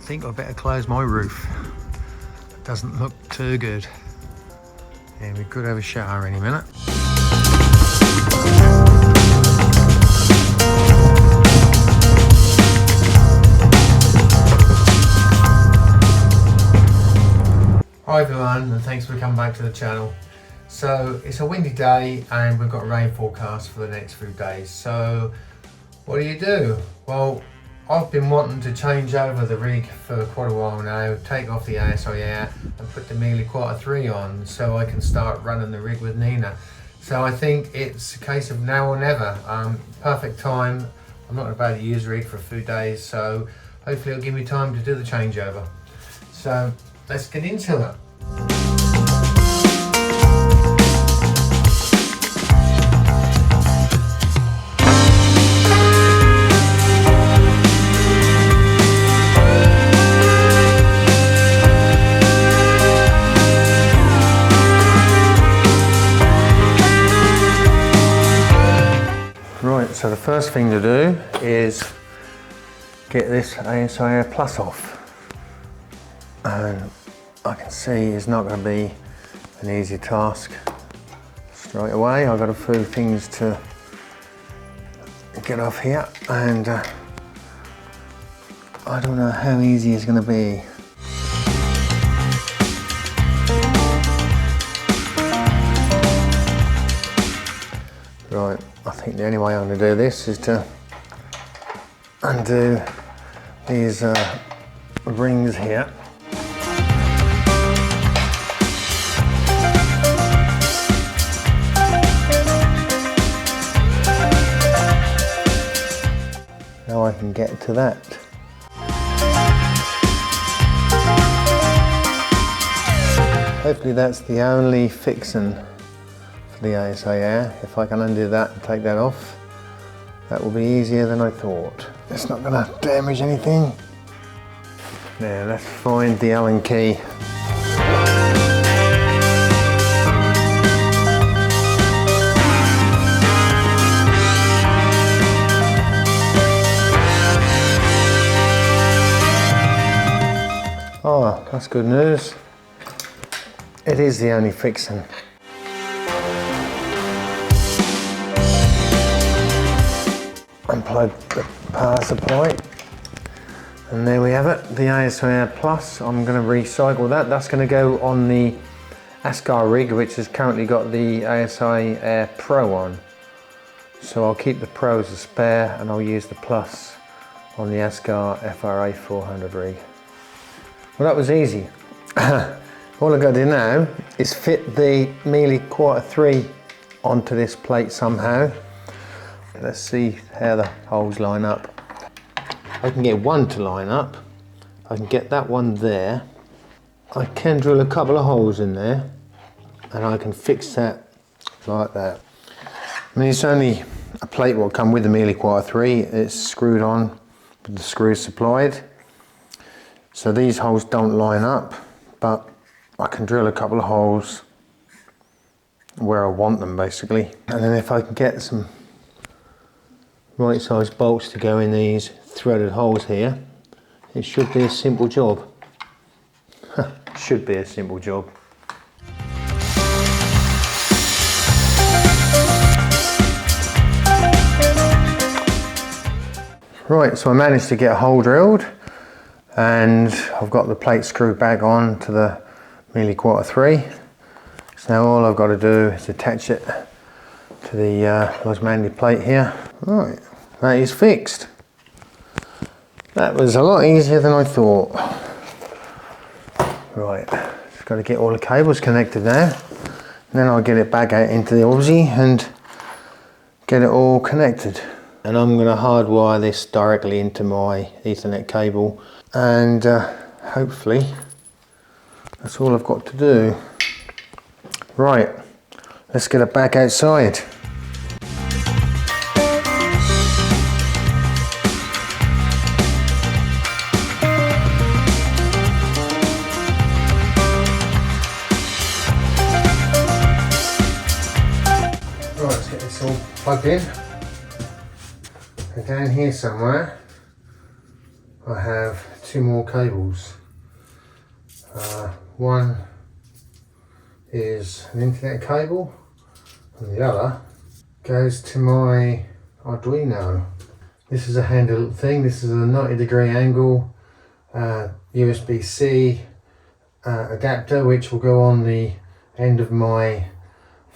think I better close my roof. It doesn't look too good. And we could have a shower any minute. Hi everyone, and thanks for coming back to the channel. So it's a windy day and we've got a rain forecast for the next few days. So what do? Well, I've been wanting to change over the rig for quite a while now, take off the ASI and put the Milky Way 3 on so I can start running the rig with Nina. So I think it's a case of now or never. Perfect time. I'm not about to use the rig for a few days, so hopefully it'll give me time to do the changeover. So let's get into it. Right, so the first thing to do is get this ASI Plus off. And I can see it's not going to be an easy task straight away. I've got a few things to get off here, and I don't know how easy it's going to be. Right, I think the only way I'm going to do this is to undo these rings here. Now I can get to that. Hopefully that's the only fixing for the ASI air. If I can undo that and take that off, that will be easier than I thought. It's not going to damage anything. Now let's find the Allen key. Oh, that's good news. It is the only fixing. Unplug the power supply, and there we have it, the ASI Plus. I'm going to recycle that. That's going to go on the Astro rig, which has currently got the ASI Air Pro on. So I'll keep the Pro as a spare, and I'll use the Plus on the Astro FRA 400 rig. Well, that was easy. All I've got to do now is fit the Milky Way 3 onto this plate somehow. Let's see how the holes line up. I can get one to line up. I can get that one there. I can drill a couple of holes in there, and I can fix that like that. I mean, it's only a plate will come with the Milky Way 3. It's screwed on with the screws supplied. So these holes don't line up, but I can drill a couple of holes where I want them basically. And then if I can get some right size bolts to go in these threaded holes here, it should be a simple job. Should be a simple job. Right, so I managed to get a hole drilled, and I've got the plate screwed back on to the Milky Way 3. So now all I've got to do is attach it to the Osmandy plate here. Right, that is fixed. That was a lot easier than I thought. Right, just got to get all the cables connected now. And then I'll get it back out into the Aussie and get it all connected. And I'm going to hardwire this directly into my Ethernet cable, and hopefully that's all I've got to do. Right, let's get it back outside. Right, let's get this all plugged in. And down here somewhere I have two more cables. One is an internet cable and the other goes to my Arduino. This is a handy little thing. This is a 90-degree angle USB-C adapter, which will go on the end of my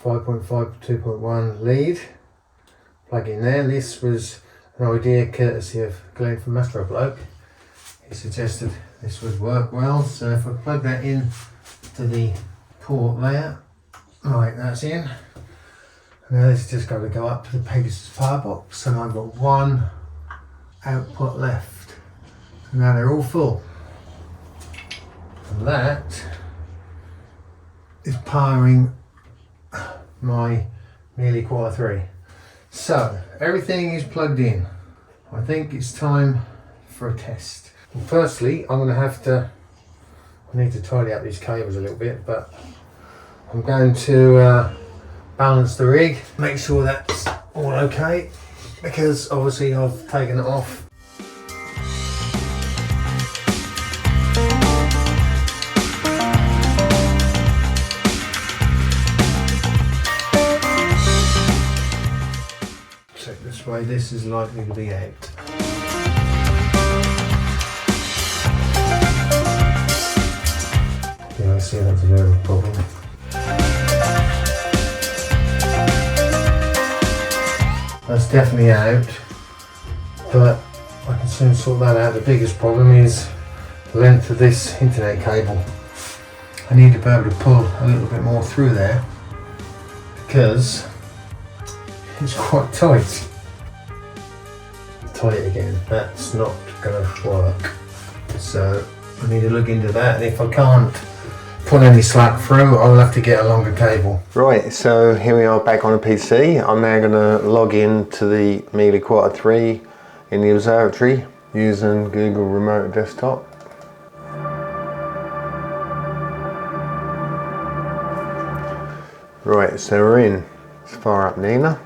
5.5 to 2.1 lead. Plug in there. This was an idea courtesy of Glenn from Astro. He suggested this would work well, so if I plug that in to the port there, right, that's in. Now this is just going to go up to the Pegasus power box, and I've got one output left. So now they're all full. And that is powering my Milky Way 3. So everything is plugged in. I think it's time for a test. Well, firstly, I need to tidy up these cables a little bit, but I'm going to balance the rig, make sure that's all okay, because obviously I've taken it off. So this way, this is likely to be out. Yeah, I see that's a bit of a problem. That's definitely out, but I can soon sort that out. The biggest problem is the length of this internet cable. I need to be able to pull a little bit more through there because it's quite tight. Tight again, that's not going to work. So I need to look into that, and if I can't put any slack through, I'll have to get a longer cable. Right, so here we are back on a PC. I'm now going to log in to the Milky Way 3 in the observatory using Google Remote Desktop. Right, so we're in. Let's fire up Nina.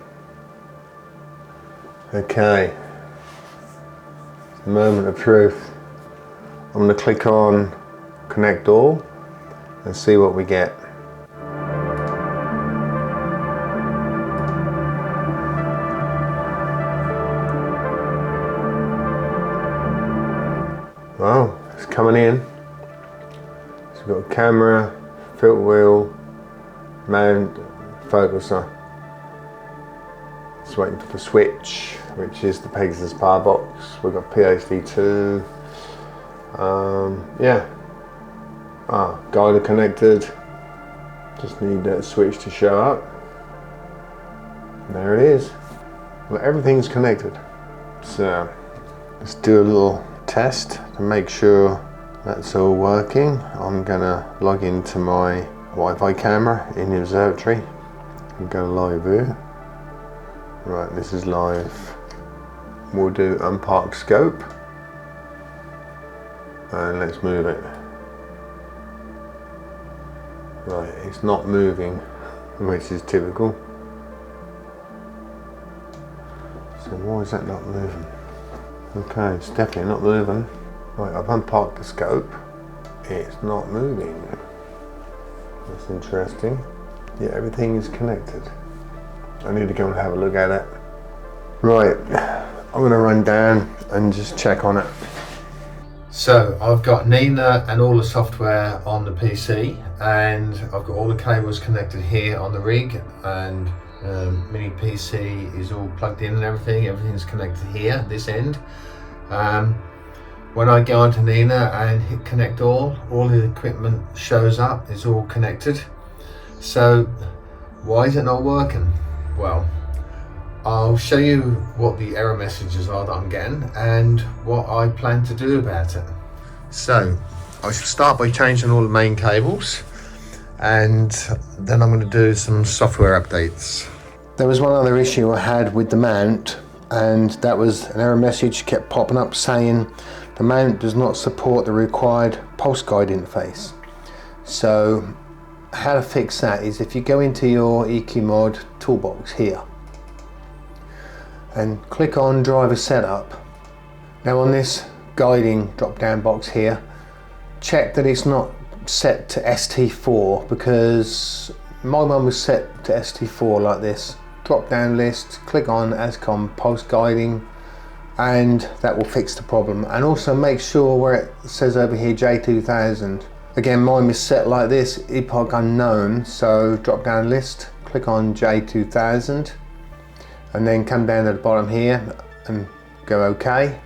Okay, it's the moment of truth. I'm going to click on Connect All and see what we get. Wow, it's coming in. So we've got a camera, filter wheel, mount, focuser. It's waiting for the switch, which is the Pegasus power box. We've got PhD2. Yeah. Guide connected. Just need that switch to show up. There it is. Well, everything's connected. So let's do a little test to make sure that's all working. I'm gonna log into my Wi-Fi camera in the observatory and go live view. Right, this is live. We'll do unpark scope and let's move it. Right, it's not moving, which is typical. So why is that not moving? Okay, it's definitely not moving. Right, I've unparked the scope. It's not moving. That's interesting. Yeah, everything is connected. I need to go and have a look at it. Right, I'm going to run down and just check on it. So I've got Nina and all the software on the PC, and I've got all the cables connected here on the rig, and mini PC is all plugged in and everything's connected here, this end. When I go onto Nina and hit connect all the equipment shows up, it's all connected. So why is it not working? Well, I'll show you what the error messages are that I'm getting and what I plan to do about it. So I should start by changing all the main cables, and then I'm going to do some software updates. There was one other issue I had with the mount, and that was an error message kept popping up saying the mount does not support the required pulse guide interface. So how to fix that is if you go into your EQ mod toolbox here and click on driver setup. Now on this guiding drop down box here, check that it's not set to ST4, because my one was set to ST4 like this. Drop down list, click on ASCOM post guiding, and that will fix the problem. And also make sure where it says over here J2000, again mine was set like this, epoch unknown, so drop down list, click on J2000, and then come down to the bottom here and go OK,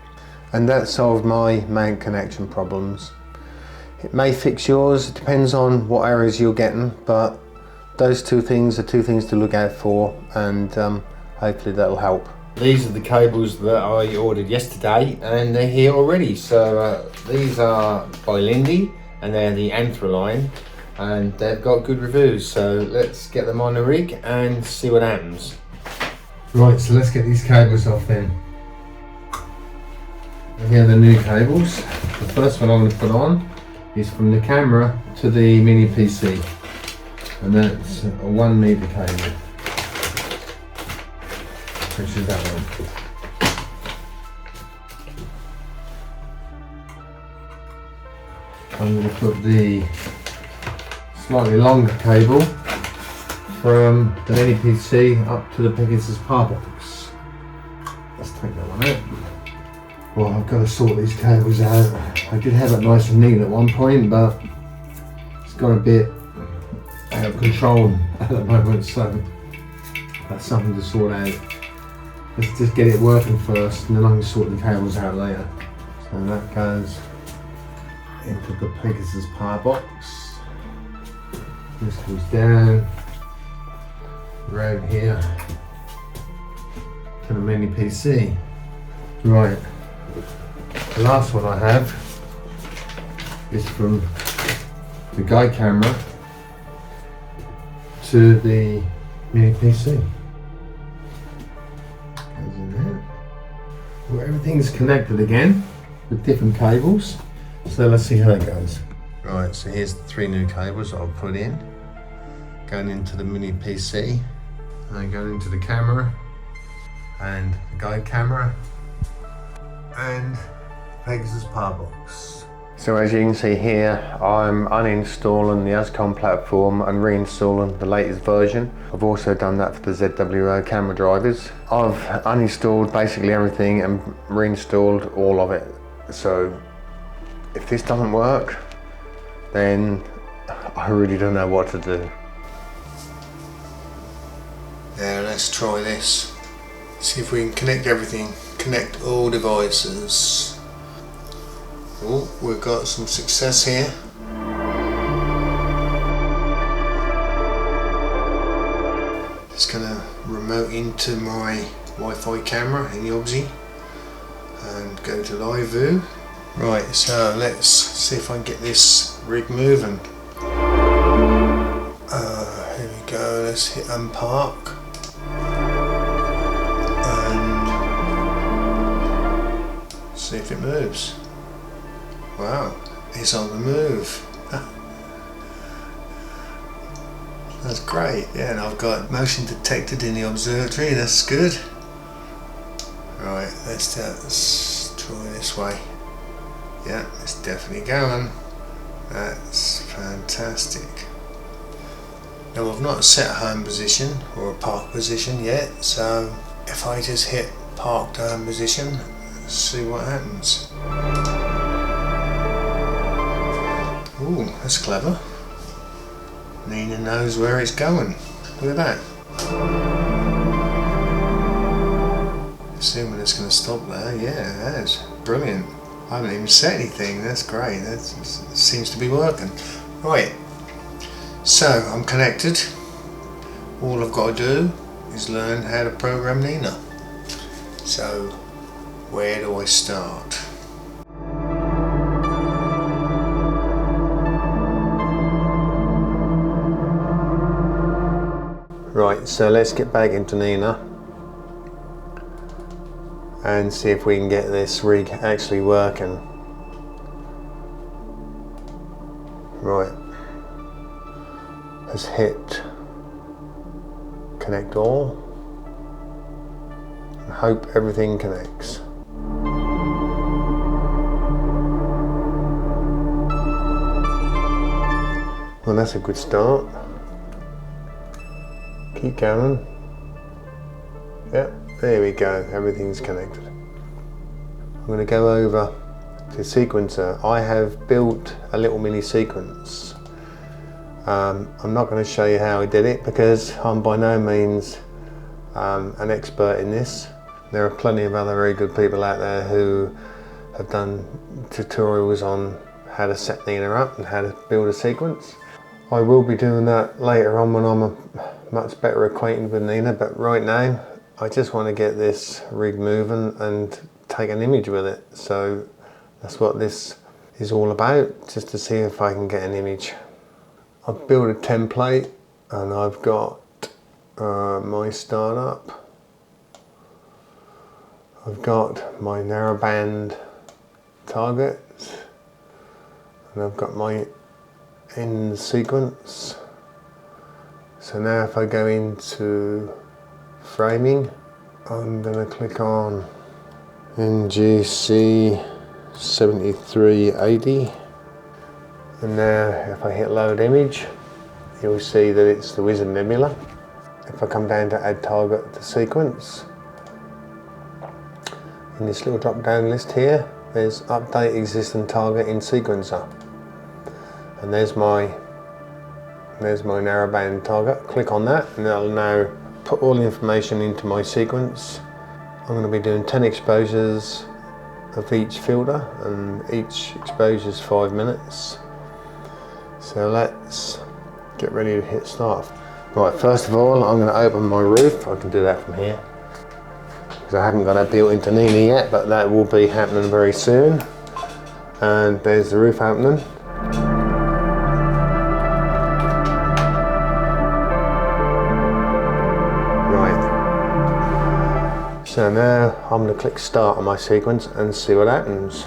and that solved my main connection problems. It may fix yours, it depends on what errors you're getting, but those two things are two things to look out for, and hopefully that'll help. These are the cables that I ordered yesterday, and they're here already. So these are by Lindy, and they're the Anthroline, and they've got good reviews. So let's get them on the rig and see what happens. Right, so let's get these cables off then. And here are the new cables. The first one I'm going to put on is from the camera to the mini PC, and that's a 1 meter cable, which is that one. I'm going to put the slightly longer cable from the mini PC up to the Pegasus power box. Let's take that one out. Well, I've got to sort these cables out. I did have it nice and neat at one point, but it's got a bit out of control at the moment, so that's something to sort out. Let's just get it working first, and then I can sort the cables out later. So that goes into the Pegasus power box. This goes down around here to the mini PC. Right. The last one I have is from the guide camera to the mini PC. Goes in there. Well, everything's connected again with different cables, so let's see how it goes. Right, so here's the 3 new cables that I'll put in, going into the mini PC, and going into the camera and the guide camera and Pegasus power box. So as you can see here, I'm uninstalling the ASCOM platform and reinstalling the latest version. I've also done that for the ZWO camera drivers. I've uninstalled basically everything and reinstalled all of it. So if this doesn't work, then I really don't know what to do. Now let's try this. See if we can connect everything. Connect all devices. Oh, we've got some success here. Just gonna remote into my Wi-Fi camera in the Obsi and go to live view. Right, so let's see if I can get this rig moving. Here we go, let's hit unpark. And see if it moves. Wow, it's on the move. That's great, yeah, and I've got motion detected in the observatory, that's good. Right, let's try this way. Yeah, it's definitely going. That's fantastic. Now I've not set a home position or a park position yet, so if I just hit parked home position, let's see what happens. Ooh, that's clever. Nina knows where it's going. Look at that. Assuming it's going to stop there. Yeah, it has. Brilliant. I haven't even set anything. That's great. That seems to be working. Right. So I'm connected. All I've got to do is learn how to program Nina. So where do I start? Right, so let's get back into Nina and see if we can get this rig actually working. Right, let's hit connect all and hope everything connects. Well, that's a good start. Keep going. Yep, there we go, everything's connected. I'm going to go over the sequencer. I have built a little mini sequence. I'm not going to show you how I did it because I'm by no means an expert in this. There are plenty of other very good people out there who have done tutorials on how to set Nina up and how to build a sequence. I will be doing that later on when I'm much better acquainted with Nina, but right now I just want to get this rig moving and take an image with it. So that's what this is all about, just to see if I can get an image. I've built a template and I've got my startup. I've got my narrowband targets and I've got my end sequence. So now if I go into framing, I'm going to click on NGC 7380, and now if I hit load image, you'll see that it's the Wizard Nebula. If I come down to add target to sequence, in this little drop down list here, there's update existing target in sequencer, and there's my narrowband target. Click on that and that'll now put all the information into my sequence. I'm going to be doing 10 exposures of each filter, and each exposure is 5 minutes. So let's get ready to hit start. Right, first of all I'm going to open my roof. I can do that from here because I haven't got that built into Nina yet, but that will be happening very soon. And there's the roof opening. So now I'm going to click start on my sequence and see what happens.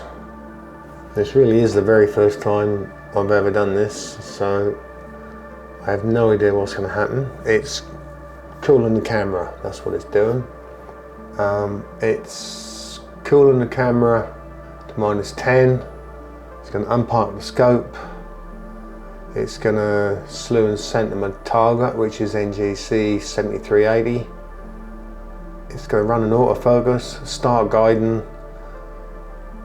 This really is the very first time I've ever done this, so I have no idea what's going to happen. It's cooling the camera, that's what it's doing. It's cooling the camera to -10. It's going to unpark the scope. It's going to slew and center my target, which is NGC 7380. It's going to run an autofocus, start guiding,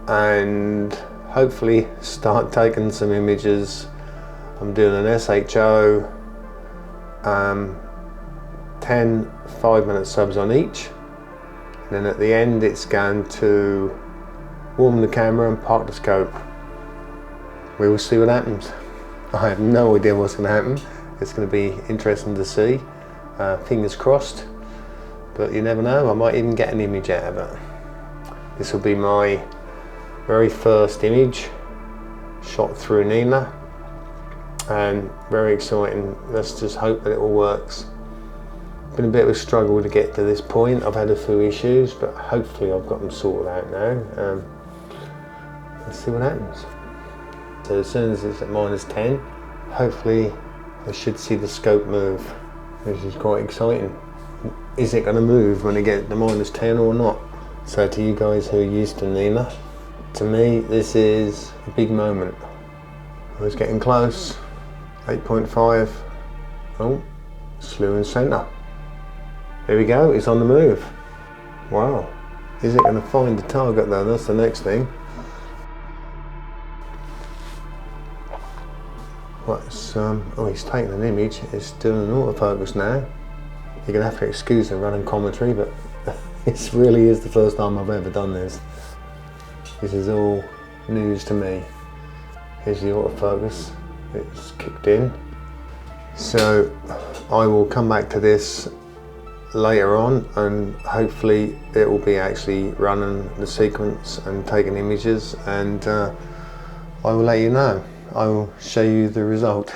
and hopefully start taking some images. I'm doing an SHO, 10 5-minute subs on each, and then at the end it's going to warm the camera and park the scope. We will see what happens. I have no idea what's going to happen. It's going to be interesting to see. Fingers crossed. But you never know, I might even get an image out of it. This will be my very first image shot through Nina, and very exciting. Let's just hope that it all works. Been a bit of a struggle to get to this point. I've had a few issues, but hopefully I've got them sorted out now. Let's see what happens. So as soon as it's at -10, hopefully I should see the scope move, which is quite exciting. Is it going to move when it gets to -10 or not? So to you guys who are used to Nina, to me this is a big moment. I was getting close. 8.5. Oh, slew and center. There we go, it's on the move. Wow. Is it going to find the target though? That's the next thing. What's oh, he's taking an image. It's doing an autofocus now. You're going to have to excuse the running commentary, but this really is the first time I've ever done this. This is all news to me. Here's the autofocus. It's kicked in. So I will come back to this later on, and hopefully it will be actually running the sequence and taking images, and I will let you know. I will show you the result.